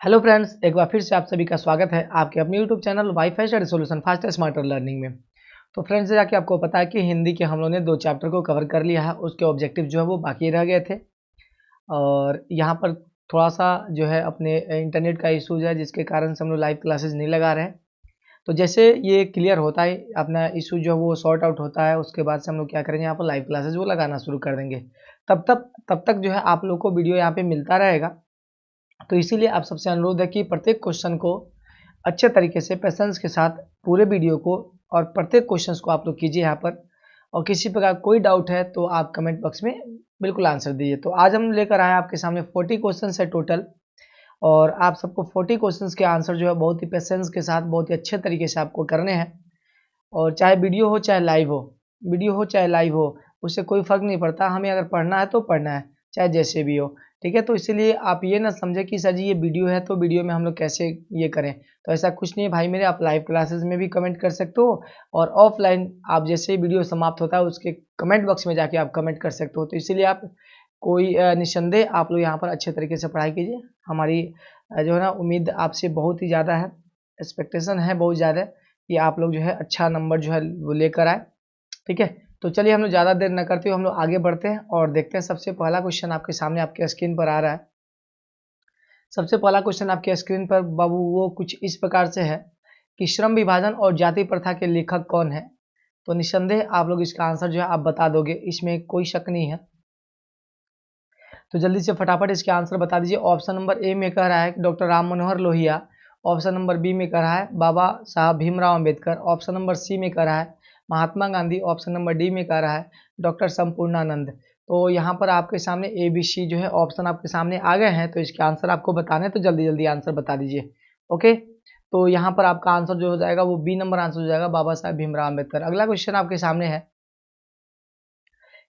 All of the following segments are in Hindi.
हेलो फ्रेंड्स, एक बार फिर से आप सभी का स्वागत है आपके अपने YouTube channel wifi study solution fast smarter learning में। तो फ्रेंड्स, जैसा कि आपको पता है कि हिंदी के हम लोगों ने 2 चैप्टर को कवर कर लिया है, उसके ऑब्जेक्टिव जो है वो बाकी रह गए थे। और यहाँ पर थोड़ा-सा जो है अपने इंटरनेट का इश्यूज़ है, जिसके कारण से हम लोग लाइव क्लासेस नहीं लगा रहे हैं। तो जैसे ये क्लियर होता है, अपना इश्यू जो है वो सॉर्ट आउट होता है, उसके बाद से हम लोग क्या करेंगे, यहाँ पर लाइव क्लासेस वो लगाना शुरू कर देंगे। तब तक जो है आप लोग को वीडियो यहाँ पे मिलता रहेगा। तो इसीलिए आप सबसे अनुरोध है कि प्रत्येक क्वेश्चन को अच्छे तरीके से पेशेंस के साथ पूरे वीडियो को और प्रत्येक क्वेश्चंस को आप लोग कीजिए यहाँ पर। और किसी प्रकार कोई डाउट है तो आप कमेंट बॉक्स में बिल्कुल आंसर दीजिए। तो आज हम लेकर आए आपके सामने 40 क्वेश्चंस है टोटल। और आप सबको 40 क्वेश्चंस के आंसर जो है बहुत ही पेशेंस के साथ बहुत ही अच्छे तरीके से आपको करने हैं। और चाहे वीडियो हो चाहे लाइव हो, उससे कोई फ़र्क नहीं पड़ता। हमें अगर पढ़ना है तो पढ़ना है, चाहे जैसे भी हो, ठीक है। तो इसीलिए आप ये ना समझें कि सर जी ये वीडियो है तो वीडियो में हम लोग कैसे ये करें। तो ऐसा कुछ नहीं है भाई मेरे, आप लाइव क्लासेस में भी कमेंट कर सकते हो। और ऑफलाइन आप जैसे ही वीडियो समाप्त होता है उसके कमेंट बॉक्स में जाके आप कमेंट कर सकते हो। तो इसीलिए आप कोई निस्संदेह आप लोग यहाँ पर अच्छे तरीके से पढ़ाई कीजिए। हमारी जो है ना उम्मीद आपसे बहुत ही ज़्यादा है, एक्सपेक्टेशन है बहुत ज़्यादा कि आप लोग जो है अच्छा नंबर जो है वो लेकर आए, ठीक है। तो चलिए हम लोग ज़्यादा देर न करते हुए हम लोग आगे बढ़ते हैं और देखते हैं। सबसे पहला क्वेश्चन आपके सामने आपके स्क्रीन पर आ रहा है। सबसे पहला क्वेश्चन आपके स्क्रीन पर बाबू वो कुछ इस प्रकार से है कि श्रम विभाजन और जाति प्रथा के लेखक कौन है। तो निस्संदेह आप लोग इसका आंसर जो है आप बता दोगे, इसमें कोई शक नहीं है। तो जल्दी से फटाफट इसके आंसर बता दीजिए। ऑप्शन नंबर ए में कह रहा है doctor Ram Manohar Lohia. Option number B में कह रहा है Baba Saheb Bhimrao Ambedkar. Option number C में कह रहा है Mahatma Gandhi. Option number D में कह रहा है डॉक्टर संपूर्णानंद। तो यहाँ पर आपके सामने ए बी सी जो है ऑप्शन आपके सामने आ गए हैं। तो इसके आंसर आपको बताने हैं, तो जल्दी जल्दी आंसर बता दीजिए। ओके, तो यहाँ पर आपका आंसर जो हो जाएगा वो बी नंबर आंसर हो जाएगा, बाबा साहब भीमराव अम्बेडकर। अगला क्वेश्चन आपके सामने है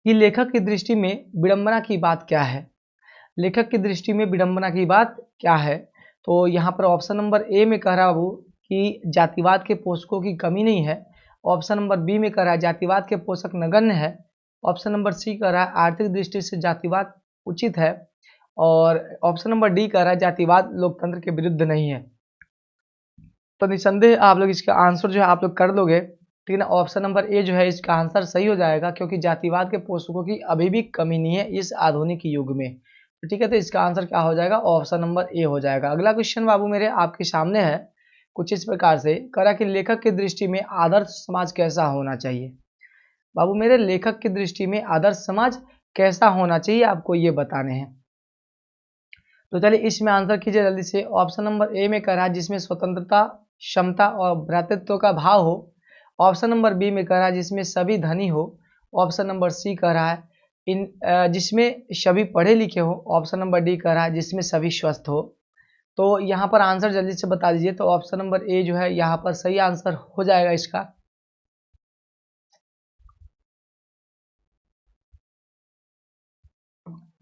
कि लेखक की दृष्टि में विडंबना की बात क्या है। लेखक की दृष्टि में विडंबना की बात क्या है। तो यहाँ पर ऑप्शन नंबर ए में कह रहा है वो कि जातिवाद के पोषकों की कमी नहीं है। ऑप्शन नंबर बी में कह रहा है जातिवाद के पोषक नगण्य है। ऑप्शन नंबर सी कह रहा है आर्थिक दृष्टि से जातिवाद उचित है। और ऑप्शन नंबर डी कह रहा है जातिवाद लोकतंत्र के विरुद्ध नहीं है। तो निसंदेह आप लोग इसका आंसर जो है आप लोग कर लोगे, ठीक है ना। ऑप्शन नंबर ए जो है इसका आंसर सही हो जाएगा, क्योंकि जातिवाद के पोषकों की अभी भी कमी नहीं है इस आधुनिक युग में। तो ठीक है, तो इसका आंसर क्या हो जाएगा, ऑप्शन नंबर ए हो जाएगा। अगला क्वेश्चन बाबू मेरे आपके सामने है कुछ इस प्रकार से, करा कि लेखक की दृष्टि में आदर्श समाज कैसा होना चाहिए। बाबू मेरे लेखक की दृष्टि में आदर्श समाज कैसा होना चाहिए आपको ये बताने हैं। तो चलिए इसमें आंसर कीजिए जल्दी से। ऑप्शन नंबर ए में कह रहा है जिसमें स्वतंत्रता, क्षमता और भ्रातृत्व का भाव हो। ऑप्शन नंबर बी में कह रहा है जिसमें सभी धनी हो। ऑप्शन नंबर सी कह रहा है जिसमें सभी पढ़े लिखे हो। ऑप्शन नंबर डी कह रहा है जिसमें सभी स्वस्थ हो। तो यहाँ पर आंसर जल्दी से बता दीजिए। तो ऑप्शन नंबर ए जो है यहाँ पर सही आंसर हो जाएगा इसका।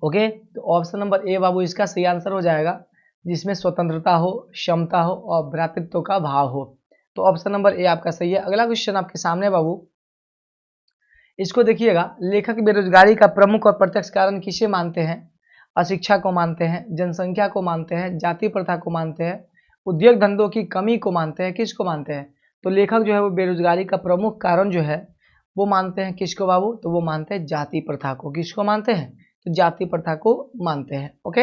ओके, तो ऑप्शन नंबर ए बाबू इसका सही आंसर हो जाएगा, जिसमें स्वतंत्रता हो, क्षमता हो और भ्रातृत्व का भाव हो। तो ऑप्शन नंबर ए आपका सही है। अगला क्वेश्चन आपके सामने बाबू, इसको देखिएगा। लेखक बेरोजगारी का प्रमुख और प्रत्यक्ष कारण किसे मानते हैं। अशिक्षा को मानते हैं, जनसंख्या को मानते हैं, जाति प्रथा को मानते हैं, उद्योग धंधों की कमी को मानते हैं, किसको मानते हैं। तो लेखक जो है वो बेरोजगारी का प्रमुख कारण जो है वो मानते हैं किसको बाबू, तो वो मानते हैं जाति प्रथा को। किसको मानते हैं, तो जाति प्रथा को मानते हैं। ओके,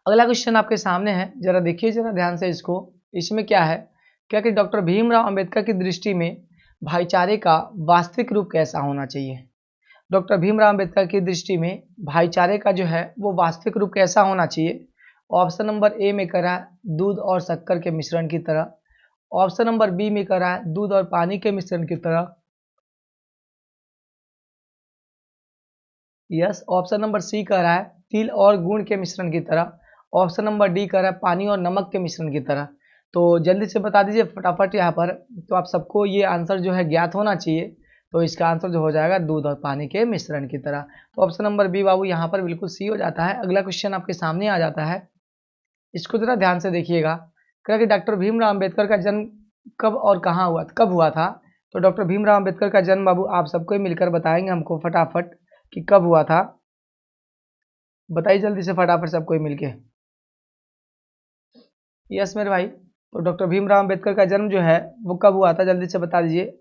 अगला क्वेश्चन आपके सामने है, जरा देखिए जरा ध्यान से इसको। इसमें क्या है, क्या कि डॉक्टर भीमराव अंबेडकर की दृष्टि में भाईचारे का वास्तविक रूप कैसा होना चाहिए। डॉक्टर भीमराव अंबेडकर की दृष्टि में भाईचारे का जो है वो वास्तविक रूप कैसा होना चाहिए। ऑप्शन नंबर ए में कह रहा है दूध और शक्कर के मिश्रण की तरह। ऑप्शन नंबर बी में कह रहा है दूध और पानी के मिश्रण की तरह। यस, ऑप्शन नंबर सी कह रहा है तिल और गुड़ के मिश्रण की तरह। ऑप्शन नंबर डी कह रहा है पानी और नमक के मिश्रण की तरह। तो जल्दी से बता दीजिए फटाफट यहाँ पर। तो आप सबको ये आंसर जो है ज्ञात होना चाहिए। तो इसका आंसर जो हो जाएगा दूध और पानी के मिश्रण की तरह। तो ऑप्शन नंबर बी बाबू यहाँ पर बिल्कुल सी हो जाता है। अगला क्वेश्चन आपके सामने आ जाता है, इसको जरा ध्यान से देखिएगा। कह कि डॉक्टर भीमराव अम्बेडकर का जन्म कब और कहाँ हुआ, कब हुआ था। तो डॉक्टर भीमराव अम्बेडकर का जन्म बाबू आप सबको ही मिलकर बताएंगे हमको फटाफट कि कब हुआ था। बताइए जल्दी से फटाफट सबको ही मिलके। यस मेरे भाई। तो डॉक्टर भीमराव अंबेडकर का जन्म जो है वो कब हुआ था, जल्दी से बता दीजिए।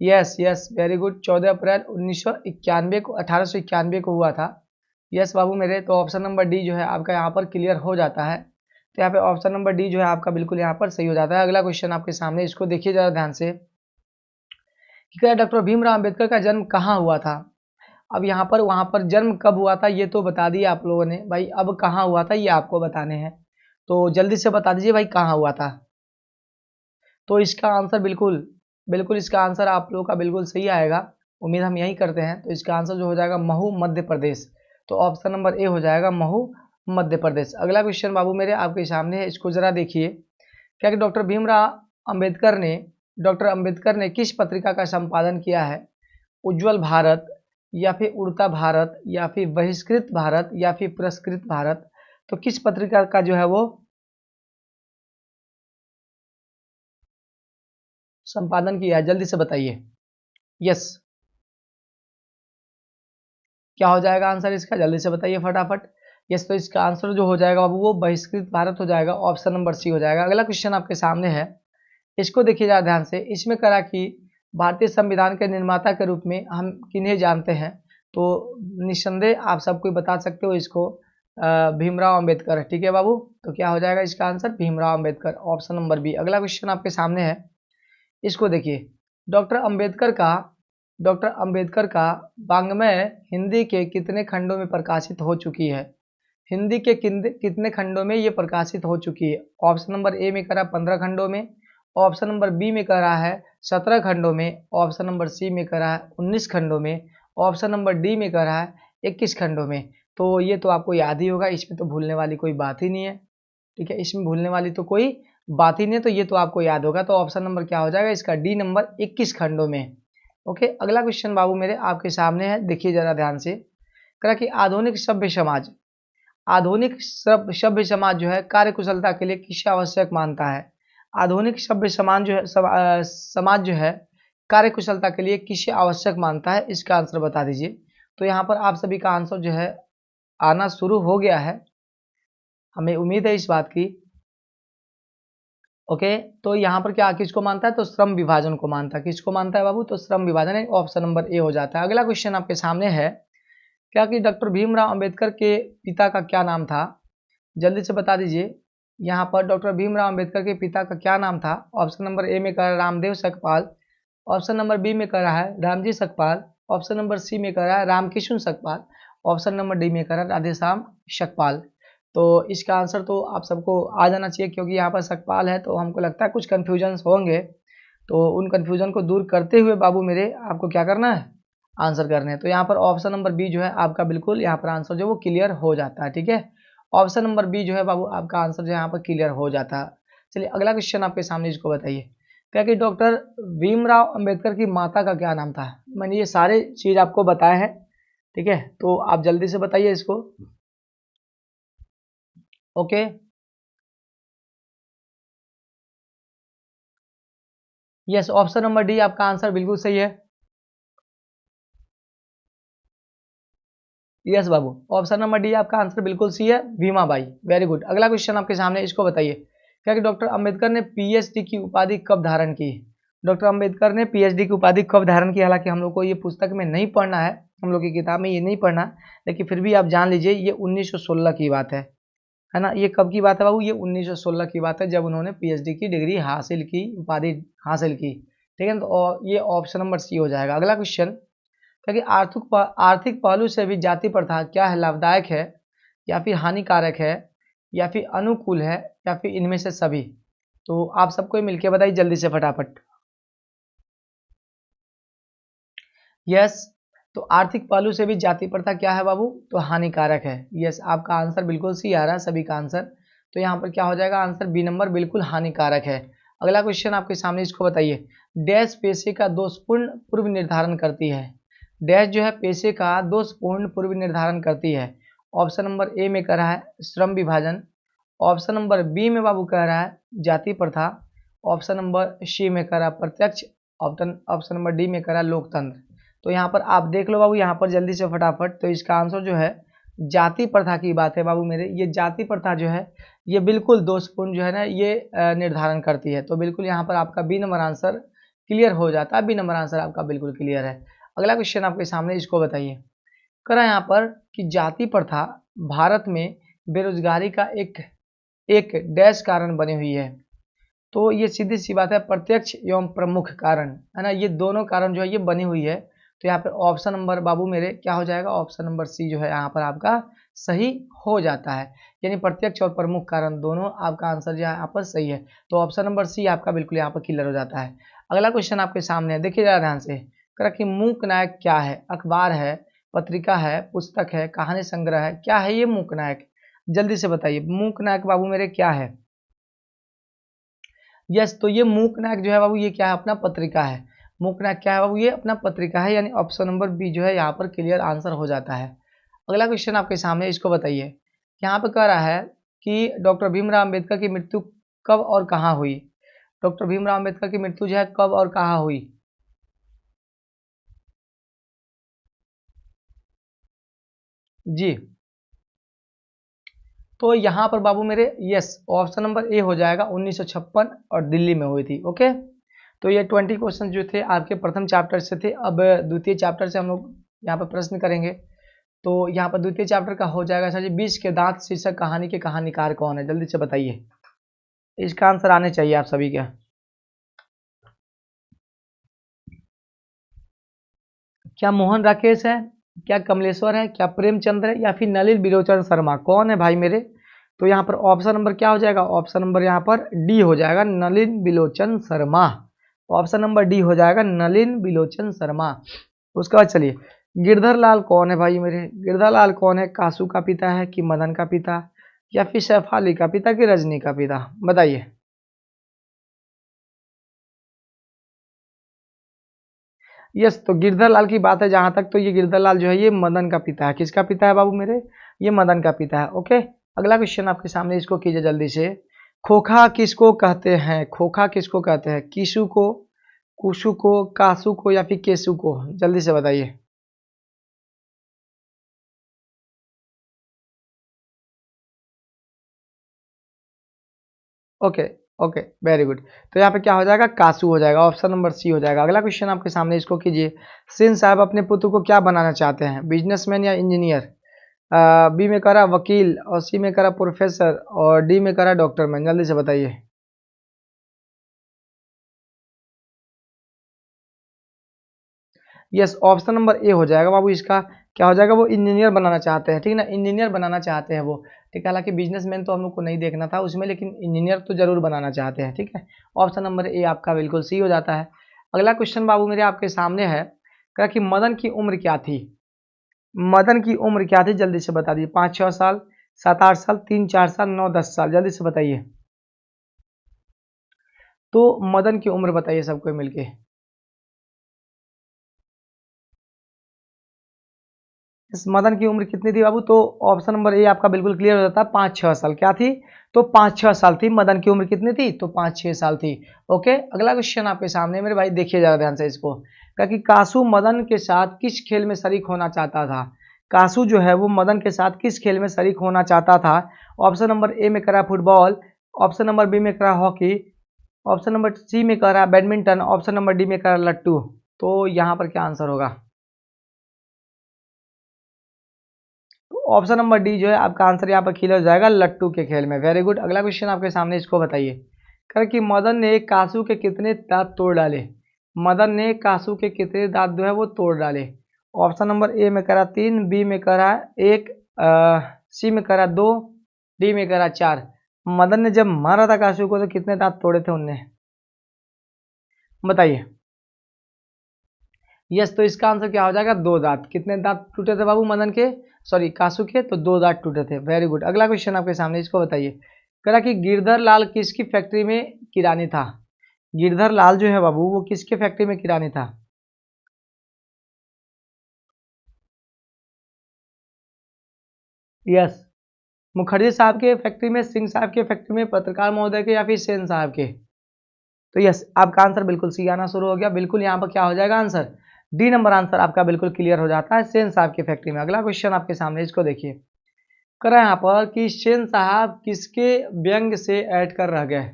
यस यस, वेरी गुड, 14 अप्रैल 1991 को 1891 को हुआ था। यस बाबू मेरे। तो ऑप्शन नंबर डी जो है आपका यहाँ पर क्लियर हो जाता है। तो यहाँ पे ऑप्शन नंबर डी जो है आपका बिल्कुल यहाँ पर सही हो जाता है। अगला क्वेश्चन आपके सामने, इसको देखिए जरा ध्यान से कि क्या डॉक्टर भीमराव अंबेडकर का जन्म कहाँ हुआ था। अब यहाँ पर वहाँ पर जन्म कब हुआ था ये तो बता दिया आप लोगों ने भाई, अब कहाँ हुआ था ये आपको बताने हैं। तो जल्दी से बता दीजिए भाई कहाँ हुआ था। तो इसका आंसर बिल्कुल बिल्कुल इसका आंसर आप लोगों का बिल्कुल सही आएगा, उम्मीद हम यही करते हैं। तो इसका आंसर जो हो जाएगा महू मध्य प्रदेश। तो ऑप्शन नंबर ए हो जाएगा महू मध्य प्रदेश। अगला क्वेश्चन बाबू मेरे आपके सामने है, इसको जरा देखिए। क्या कि डॉक्टर अंबेडकर ने किस पत्रिका का संपादन किया है। उज्जवल भारत, या फिर उड़ता भारत, या फिर बहिष्कृत भारत, या फिर पुरस्कृत भारत। तो किस पत्रिका का जो है वो संपादन किया है, जल्दी से बताइए। यस, क्या हो जाएगा आंसर इसका, जल्दी से बताइए फटाफट। यस, तो इसका आंसर जो हो जाएगा बाबू वो बहिष्कृत भारत हो जाएगा, ऑप्शन नंबर सी हो जाएगा। अगला क्वेश्चन आपके सामने है, इसको देखिएगा ध्यान से। इसमें करा कि भारतीय संविधान के निर्माता के रूप में हम किन्हें जानते हैं। तो निस्संदेह आप सबको बता सकते हो इसको, भीमराव अंबेडकर। ठीक है बाबू, तो क्या हो जाएगा इसका answer Bhimrao Ambedkar, option number B. अगला क्वेश्चन आपके सामने है, इसको देखिए। डॉक्टर अंबेडकर का डॉक्टर अंबेडकर का वाङ्मय हिंदी के कितने खंडों में प्रकाशित हो चुकी है। हिंदी के कितने खंडों में ये प्रकाशित हो चुकी है। ऑप्शन नंबर ए में करा 15 खंडों में, ऑप्शन नंबर बी में करा है 17 खंडों में, ऑप्शन नंबर सी में करा है 19 खंडों में, ऑप्शन नंबर डी में करा है 21 खंडों में। तो ये तो आपको याद ही होगा, इसमें तो भूलने वाली कोई बात ही नहीं है। ठीक है, इसमें भूलने वाली तो कोई बात ही नहीं है, तो ये तो आपको याद होगा। तो ऑप्शन नंबर क्या हो जाएगा इसका, डी नंबर 21 खंडों में। ओके, अगला क्वेश्चन बाबू मेरे आपके सामने है, देखिए जरा ध्यान से। कहा कि आधुनिक सभ्य समाज जो है कार्यकुशलता के लिए किसे आवश्यक मानता है। आधुनिक सभ्य समाज जो है समाज जो है कार्यकुशलता के लिए किसे आवश्यक मानता है, इसका आंसर बता दीजिए। तो यहाँ पर आप सभी का आंसर जो है आना शुरू हो गया है, हमें उम्मीद है इस बात की। ओके, तो यहाँ पर क्या किसको मानता है, तो श्रम विभाजन को मानता है। किसको मानता है बाबू, तो श्रम विभाजन है, ऑप्शन नंबर ए हो जाता है। अगला क्वेश्चन आपके सामने है, क्या कि डॉक्टर भीमराव अंबेडकर के पिता का क्या नाम था, जल्दी से बता दीजिए। यहाँ पर डॉक्टर भीमराव अंबेडकर के पिता का क्या नाम था। ऑप्शन नंबर ए में कह रहा है Ramdev Sakpal, option number B में कह रहा है Ramji Sakpal, option number C में कह रहा है Ramkishun Sakpal, option number D में कह रहा है राधेश्याम सकपाल। तो इसका आंसर तो आप सबको आ जाना चाहिए, क्योंकि यहाँ पर सकपाल है तो हमको लगता है कुछ कन्फ्यूजन्स होंगे। तो उन कन्फ्यूजन को दूर करते हुए बाबू मेरे आपको क्या करना है, आंसर करने हैं। तो यहाँ पर ऑप्शन नंबर बी जो है आपका बिल्कुल यहाँ पर आंसर जो वो क्लियर हो जाता है। ठीक है, ऑप्शन नंबर बी जो है बाबू आपका आंसर जो है यहाँ पर क्लियर हो जाता है। चलिए अगला क्वेश्चन आपके सामने, इसको बताइए। क्या कि डॉक्टर भीमराव अंबेडकर की माता का क्या नाम था। मैंने ये सारे चीज आपको बताए हैं, ठीक है, तो आप जल्दी से बताइए इसको। Okay, yes, option number D आपका आंसर बिल्कुल सही है। यस बाबू, ऑप्शन नंबर डी आपका आंसर बिल्कुल सी है, भीमा बाई। Very good. अगला क्वेश्चन आपके सामने, इसको बताइए। क्या कि डॉक्टर अंबेडकर ने पीएचडी की उपाधि कब धारण की। डॉक्टर अंबेडकर ने पीएचडी की उपाधि कब धारण की। हालांकि हम लोग को ये पुस्तक में नहीं पढ़ना है, हम लोग की किताब में ये नहीं पढ़ना, लेकिन फिर भी आप जान लीजिए ये 1916 की बात है ना। ये कब की बात है बाबू, ये 1916 की बात है, जब उन्होंने पीएचडी की डिग्री हासिल की, उपाधि हासिल की। ठीक है, तो ये ऑप्शन नंबर सी हो जाएगा। अगला क्वेश्चन, क्योंकि आर्थिक पहलू से भी जाति प्रथा क्या है, लाभदायक है, या फिर हानिकारक है, या फिर अनुकूल है, या फिर इनमें से सभी। तो आप सबको मिलके बताइए जल्दी से फटाफट। यस, तो आर्थिक पहलू से भी जाति प्रथा क्या है बाबू, तो हानिकारक है। यस, आपका आंसर बिल्कुल सी आ रहा है सभी का आंसर। तो यहाँ पर क्या हो जाएगा आंसर, बी नंबर बिल्कुल हानिकारक है। अगला क्वेश्चन आपके सामने, इसको बताइए। डैश पेशे का दोषपूर्ण पूर्व निर्धारण करती है। डैश जो है पेशे का दोषपूर्ण पूर्व निर्धारण करती है। ऑप्शन नंबर ए में कह रहा है श्रम विभाजन, ऑप्शन नंबर बी में बाबू कह रहा है जाति प्रथा, ऑप्शन नंबर सी में कह रहा है प्रत्यक्ष, ऑप्शन नंबर डी में कह रहा है लोकतंत्र। तो यहाँ पर आप देख लो बाबू, यहाँ पर जल्दी से फटाफट। तो इसका आंसर जो है जाति प्रथा की बात है बाबू मेरे, ये जाति प्रथा जो है ये बिल्कुल दोषपूर्ण जो है ना ये निर्धारण करती है। तो बिल्कुल यहाँ पर आपका बी नंबर आंसर क्लियर हो जाता है, बी नंबर आंसर आपका बिल्कुल क्लियर है। अगला क्वेश्चन आपके सामने, इसको बताइए। करा यहाँ पर कि जाति प्रथा भारत में बेरोजगारी का एक डैश कारण बनी हुई है। तो ये सीधी सी बात है, प्रत्यक्ष एवं प्रमुख कारण है ना, ये दोनों कारण जो है ये बनी हुई है। तो यहाँ पर ऑप्शन नंबर बाबू मेरे क्या हो जाएगा, ऑप्शन नंबर सी जो है यहाँ पर आपका सही हो जाता है। यानी प्रत्यक्ष और प्रमुख कारण दोनों आपका आंसर जो है यहाँ पर सही है। तो ऑप्शन नंबर सी आपका बिल्कुल यहाँ पर क्लियर हो जाता है। अगला क्वेश्चन आपके सामने है, देखिए जरा ध्यान से। करा कि मूक नायक क्या है, अखबार है, पत्रिका है, पुस्तक है, कहानी संग्रह है, क्या है ये मूक नायक? जल्दी से बताइए मूक नायक बाबू मेरे क्या है। यस, तो ये मूक नायक जो है बाबू ये क्या है, अपना पत्रिका है। मूक नायक क्या है बाबू, ये अपना पत्रिका है। यानी ऑप्शन नंबर बी जो है यहाँ पर क्लियर आंसर हो जाता है। अगला क्वेश्चन आपके सामने, इसको बताइए। यहाँ पे कह रहा है कि डॉक्टर भीमराव अंबेडकर की मृत्यु कब और कहाँ हुई। डॉक्टर भीमराव अंबेडकर की मृत्यु जो है कब और कहाँ हुई? जी, तो यहाँ पर बाबू मेरे यस, ऑप्शन नंबर ए हो जाएगा, 1956 और दिल्ली में हुई थी। ओके, तो ये 20 क्वेश्चन जो थे आपके प्रथम चैप्टर से थे। अब द्वितीय चैप्टर से हम लोग यहाँ पर प्रश्न करेंगे। तो यहाँ पर द्वितीय चैप्टर का हो जाएगा सर जी, 20 के दांत शीर्षक कहानी के कहानीकार कौन है, जल्दी से बताइए। इसका आंसर आने चाहिए आप सभी के। क्या मोहन राकेश है, क्या कमलेश्वर है, क्या प्रेमचंद्र है, या फिर नलिन बिलोचन शर्मा? कौन है भाई मेरे? तो यहाँ पर ऑप्शन नंबर क्या हो जाएगा, ऑप्शन नंबर यहाँ पर डी हो जाएगा, नलिन बिलोचन शर्मा। ऑप्शन नंबर डी हो जाएगा, नलिन बिलोचन शर्मा। उसके बाद चलिए, गिरधर लाल कौन है भाई मेरे? गिरधर लाल कौन है, कासू का पिता है कि मदन का पिता, या फिर शेफाली का पिता कि रजनी का पिता, बताइए। यस, तो गिरधर लाल की बात है जहां तक, तो ये गिरधर लाल जो है ये मदन का पिता है। किसका पिता है बाबू मेरे? ये मदन का पिता है। ओके, अगला क्वेश्चन आपके सामने, इसको कीजिए जल्दी से। खोखा किसको कहते हैं, खोखा किसको कहते हैं? किसु को, कुसु को, कासु को, या फिर केसु को? जल्दी से बताइए। Okay, okay, very good. तो यहाँ पे क्या हो जाएगा, कासू हो जाएगा, ऑप्शन नंबर सी हो जाएगा। अगला क्वेश्चन आपके सामने, इसको कीजिए। सिंह साहब अपने पुत्र को क्या बनाना चाहते हैं, बिजनेसमैन या इंजीनियर? बी में करा वकील, और सी में करा प्रोफेसर, और डी में करा डॉक्टर मैन, जल्दी से बताइए। यस, ऑप्शन नंबर ए हो जाएगा बाबू इसका। क्या हो जाएगा, वो इंजीनियर बनाना चाहते हैं, ठीक है ना, इंजीनियर बनाना चाहते हैं वो। ठीक है, हालांकि बिजनेसमैन तो हम लोग को नहीं देखना था उसमें, लेकिन इंजीनियर तो जरूर बनाना चाहते हैं। ठीक है, ऑप्शन नंबर ए आपका बिल्कुल सी हो जाता है। अगला क्वेश्चन बाबू मेरे आपके सामने है, क्या कि मदन की उम्र क्या थी? मदन की उम्र क्या थी, जल्दी से बता दीजिए। 5-6 साल, 7-8 साल, 3-4 साल, 9-10 साल, जल्दी से बताइए। तो मदन की उम्र बताइए सबको मिलके। इस मदन की उम्र कितनी थी बाबू? तो ऑप्शन नंबर ए आपका बिल्कुल क्लियर हो जाता है, 5-6 साल। क्या थी? तो 5-6 साल थी। मदन की उम्र कितनी थी? तो 5-6 साल थी। ओके, अगला क्वेश्चन आपके सामने मेरे भाई, देखिए जरा ध्यान से इसको। क्या कि कासू मदन के साथ किस खेल में शरीक होना चाहता था? कासू जो है वो मदन के साथ किस खेल में शरीक होना चाहता था? ऑप्शन नंबर ए में करा फुटबॉल, ऑप्शन नंबर बी में करा हॉकी, ऑप्शन नंबर सी में करा बैडमिंटन, ऑप्शन नंबर डी में करा लट्टू। तो यहाँ पर क्या आंसर होगा? ऑप्शन नंबर डी जो है आपका आंसर यहाँ पर क्लियर हो जाएगा, लट्टू के खेल में। Very good. अगला क्वेश्चन आपके सामने, इसको बताइए। कर कि मदन ने कासू के कितने दांत तोड़ डाले? मदन ने कासू के कितने दांत जो है वो तोड़ डाले? ऑप्शन नंबर ए में करा 3, बी में करा 1, सी में करा 2, डी में करा 4। मदन ने जब मारा था कासू को तो कितने दांत तोड़े थे उनने, बताइए। यस, तो इसका आंसर क्या हो जाएगा, 2 दांत। कितने दांत टूटे थे बाबू मदन के, सॉरी कासू के? तो 2 दांत टूटे थे। Very good. अगला क्वेश्चन आपके सामने, इसको बताइए। कह रहा कि गिरधर लाल किसकी फैक्ट्री में किरानी था? गिरधर लाल जो है बाबू वो किसके फैक्ट्री में किरानी था? यस, मुखर्जी साहब के फैक्ट्री में, सिंह साहब के फैक्ट्री में, पत्रकार महोदय के, या फिर सेन साहब के? तो यस, आपका आंसर बिल्कुल सी आना शुरू हो गया। बिल्कुल यहाँ पर क्या हो जाएगा आंसर, डी नंबर आंसर आपका बिल्कुल क्लियर हो जाता है सेन साहब की फैक्ट्री में। अगला क्वेश्चन आपके सामने, इसको देखिए, कर रहा है यहाँ पर कि सेन साहब किसके व्यंग से ऐड कर रह गए।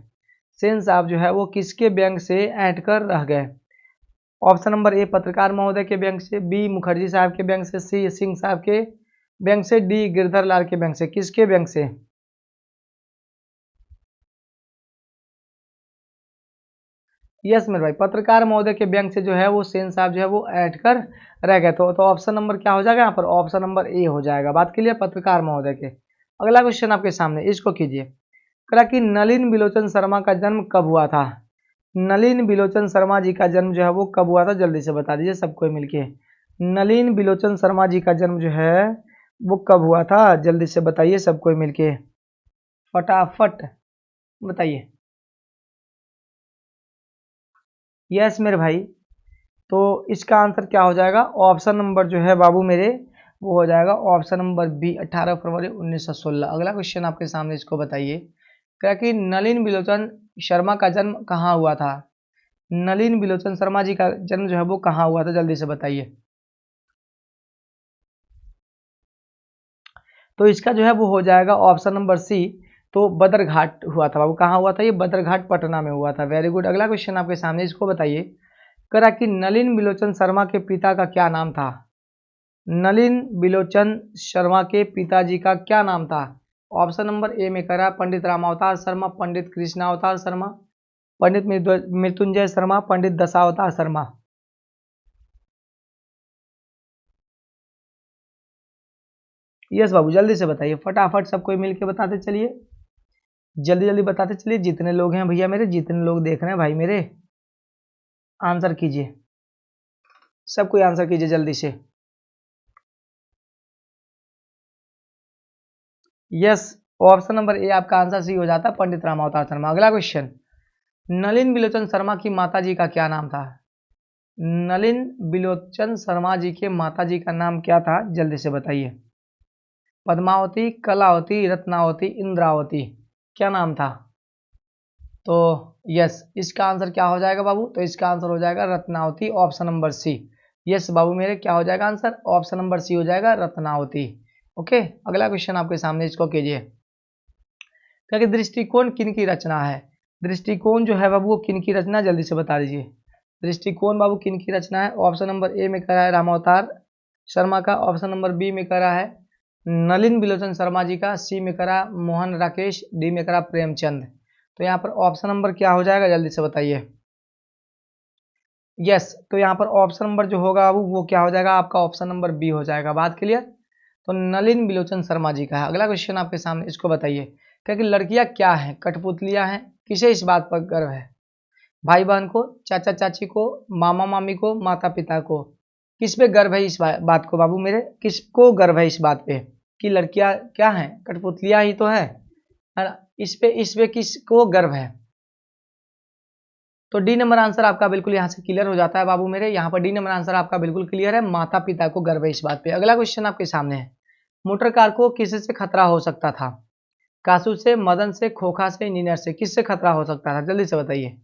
सेन साहब जो है वो किसके व्यंग से ऐड कर रह गए। ऑप्शन नंबर ए पत्रकार महोदय के व्यंग से, बी मुखर्जी साहब के व्यंग से, सी सिंह साहब के व्यंग से, डी गिरधर लाल के व्यंग से। किसके व्यंग से? यस मेरे भाई, पत्रकार महोदय के व्यंग से जो है वो सेन साहब जो है वो ऐड कर रह गए। तो ऑप्शन नंबर क्या हो जाएगा यहाँ पर? ऑप्शन नंबर ए हो जाएगा। बात के लिए पत्रकार महोदय के। अगला क्वेश्चन आपके सामने, इसको कीजिए। कहा कि नलिन बिलोचन शर्मा का जन्म कब हुआ था। नलिन बिलोचन शर्मा जी का जन्म जो है वो कब हुआ था, जल्दी से बता दीजिए सबको मिलके। नलिन बिलोचन शर्मा जी का जन्म जो है वो कब हुआ था, जल्दी से बताइए सबको मिलके, फटाफट बताइए। यस मेरे भाई, तो इसका आंसर क्या हो जाएगा? ऑप्शन नंबर जो है बाबू मेरे वो हो जाएगा ऑप्शन नंबर बी, 18 फरवरी 1916। अगला क्वेश्चन आपके सामने, इसको बताइए। क्या कि नलिन बिलोचन शर्मा का जन्म कहाँ हुआ था। नलिन बिलोचन शर्मा जी का जन्म जो है वो कहाँ हुआ था, जल्दी से बताइए। तो इसका जो है वो हो जाएगा ऑप्शन नंबर सी, तो बदरघाट हुआ था बाबू। कहाँ हुआ था ये? बदरघाट पटना में हुआ था। Very good. अगला क्वेश्चन आपके सामने, इसको बताइए। करा कि नलिन बिलोचन शर्मा के पिता का क्या नाम था। नलिन बिलोचन शर्मा के पिताजी का क्या नाम था? ऑप्शन नंबर ए में करा पंडित रामावतार शर्मा, पंडित कृष्णावतार शर्मा, पंडित मृत्युंजय शर्मा, पंडित दशावतार शर्मा। यस बाबू, जल्दी से बताइए, फटाफट सबको मिलके बताते चलिए, जल्दी जल्दी बताते चलिए। जितने लोग हैं भैया मेरे, जितने लोग देख रहे हैं भाई मेरे, आंसर कीजिए, सब कोई आंसर कीजिए जल्दी से। यस, ऑप्शन नंबर ए आपका आंसर सी हो जाता है, पंडित रामावतार शर्मा। अगला क्वेश्चन, नलिन बिलोचन शर्मा की माता जी का क्या नाम था। नलिन बिलोचन शर्मा जी के माता जी का नाम क्या था, जल्दी से बताइए। पद्मावती, कलावती, रत्नावती, इंद्रावती, क्या नाम था? तो यस, इसका आंसर क्या हो जाएगा बाबू? तो इसका आंसर हो जाएगा Ratnavati, option number C. Yes बाबू मेरे, क्या हो जाएगा आंसर? ऑप्शन नंबर सी हो जाएगा, रत्नावती। ओके, अगला क्वेश्चन आपके सामने, इसको कीजिए। क्या कि दृष्टिकोण किन की रचना है। दृष्टिकोण जो है बाबू वो किन की रचना, जल्दी से बता दीजिए। दृष्टिकोण बाबू किन की रचना है? ऑप्शन नंबर ए में करा है रामावतार शर्मा का, ऑप्शन नंबर बी में करा है नलिन बिलोचन शर्मा जी का, सी में करा मोहन राकेश, डी में करा प्रेमचंद। तो यहाँ पर ऑप्शन नंबर क्या हो जाएगा, जल्दी से बताइए। यस, तो यहाँ पर ऑप्शन नंबर जो होगा वो क्या हो जाएगा आपका? ऑप्शन नंबर बी हो जाएगा। बात क्लियर? तो नलिन बिलोचन शर्मा जी का है। अगला क्वेश्चन आपके सामने, इसको बताइए। क्या कि लड़कियां क्या हैं? कठपुतलियां हैं। किसे इस बात पर गर्व है? भाई बहन को, चाचा चाची को, मामा मामी को, माता पिता को। किस पे गर्व है इस बात को बाबू मेरे? किसको गर्व है इस बात पे कि लड़कियां क्या हैं? कठपुतलियां ही तो है ना? इस पे किसको गर्व है? तो डी नंबर आंसर आपका बिल्कुल यहाँ से क्लियर हो जाता है बाबू मेरे। यहाँ पर डी नंबर आंसर आपका बिल्कुल क्लियर है, माता पिता को गर्व है इस बात पे। अगला क्वेश्चन आपके सामने है। मोटर कार को किससे खतरा हो सकता था? कासू से, मदन से, खोखा से, इंजीनियर से। किससे खतरा हो सकता था, जल्दी से बताइए।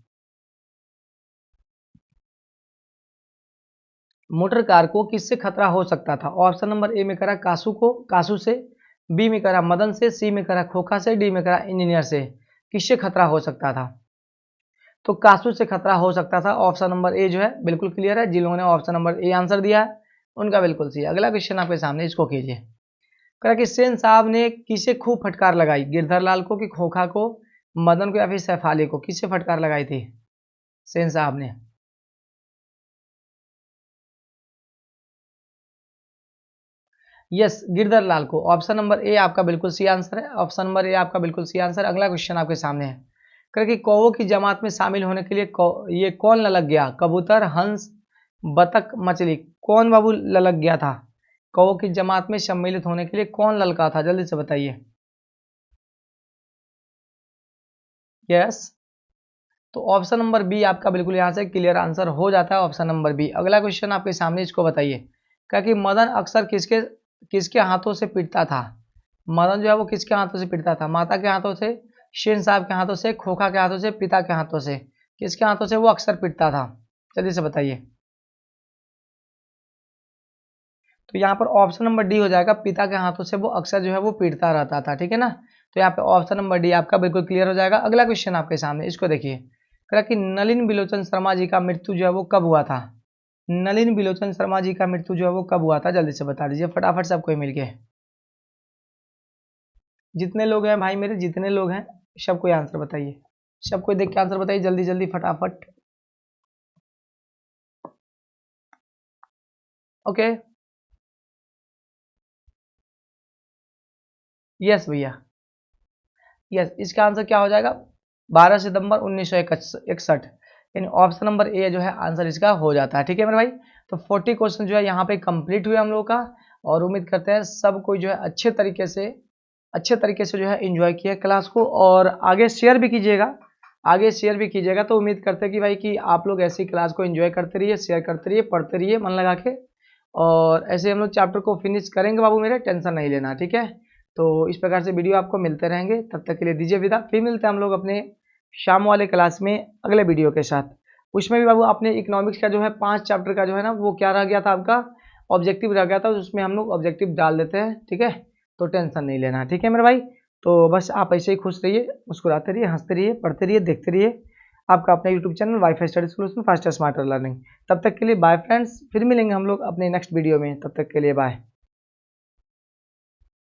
मोटर कार को किससे खतरा हो सकता था? ऑप्शन नंबर ए में करा कासू से, बी में करा मदन से, सी में करा खोखा से, डी में करा इंजीनियर से। किससे खतरा हो सकता था? तो कासू से खतरा हो सकता था। ऑप्शन नंबर ए जो है बिल्कुल क्लियर है। जिन लोगों ने ऑप्शन नंबर ए आंसर दिया है उनका बिल्कुल सही है। अगला क्वेश्चन आपके सामने, इसको कीजिए। कहा कि सेन साहब ने किसे खूब फटकार लगाई? गिरधर लाल को, कि खोखा को, मदन को, या फिर सैफाली को? किससे फटकार लगाई थी सेन साहब ने? यस, गिरधर लाल को। ऑप्शन नंबर ए आपका बिल्कुल सी आंसर है। ऑप्शन नंबर ए आपका बिल्कुल सी आंसर। अगला क्वेश्चन आपके सामने है। कि कौवों की जमात में शामिल होने के लिए ये कौन ललक गया? कबूतर, हंस, बतख, मछली। कौन बाबू ललक गया था? कौवों की जमात में सम्मिलित होने के लिए कौन ललका था, जल्दी से बताइए। यस, तो ऑप्शन नंबर बी आपका बिल्कुल यहाँ से क्लियर आंसर हो जाता है, ऑप्शन नंबर बी। अगला क्वेश्चन आपके सामने, इसको बताइए। क्या कि मदन अक्सर किसके किसके हाथों से पिटता था? मदन जो है वो किसके हाथों से पिटता था? माता के हाथों से, शेन साहब के हाथों से, खोखा के हाथों से, पिता के हाथों से। किसके हाथों से वो अक्सर पिटता था, जल्दी से बताइए। तो यहाँ पर ऑप्शन नंबर डी हो जाएगा, पिता के हाथों से वो अक्सर जो है वो पीटता रहता था, ठीक है ना। तो यहाँ पे ऑप्शन नंबर डी आपका बिल्कुल क्लियर हो जाएगा। अगला क्वेश्चन आपके सामने, इसको देखिए, कह रहा कि नलिन बिलोचन शर्मा जी का मृत्यु जो है वो कब हुआ था। नलिन बिलोचन शर्मा जी का मृत्यु जो है वो कब हुआ था, जल्दी से बता दीजिए फटाफट सब कोई मिलके। जितने लोग हैं भाई मेरे, जितने लोग हैं सब कोई आंसर बताइए, सब कोई देख के आंसर बताइए जल्दी जल्दी फटाफट। ओके, यस भैया, यस, इसका आंसर क्या हो जाएगा, 12 सितंबर 1961, यानी ऑप्शन नंबर ए जो है आंसर इसका हो जाता है, ठीक है मेरे भाई। तो 40 क्वेश्चन जो है यहाँ पे कंप्लीट हुए हम लोग का, और उम्मीद करते हैं सब कोई जो है अच्छे तरीके से जो है एंजॉय किया क्लास को, और आगे शेयर भी कीजिएगा, आगे शेयर भी कीजिएगा। तो उम्मीद करते हैं कि भाई कि आप लोग ऐसी क्लास को एंजॉय करते रहिए, शेयर करते रहिए, पढ़ते रहिए मन लगा के, और ऐसे हम लोग चैप्टर को फिनिश करेंगे बाबू मेरे, टेंशन नहीं लेना, ठीक है। तो इस प्रकार से वीडियो आपको मिलते रहेंगे, तब तक के लिए दीजिए विदा, फिर मिलते हैं हम लोग अपने शाम वाले क्लास में अगले वीडियो के साथ। उसमें भी बाबू आपने इकोनॉमिक्स का जो है 5 चैप्टर का जो है ना वो क्या रह गया था आपका, ऑब्जेक्टिव रह गया था, उसमें हम लोग ऑब्जेक्टिव डाल देते हैं, ठीक है। तो टेंशन नहीं लेना, ठीक है मेरे भाई। तो बस आप ऐसे ही खुश रहिए, मुस्कुराते रहिए, हंसते रहिए, पढ़ते रहिए, देखते रहिए आपका अपना YouTube channel wifi study solution faster smarter learning. तब तक के लिए बाय फ्रेंड्स, फिर मिलेंगे हम लोग अपने नेक्स्ट वीडियो में, तब तक के लिए बाय।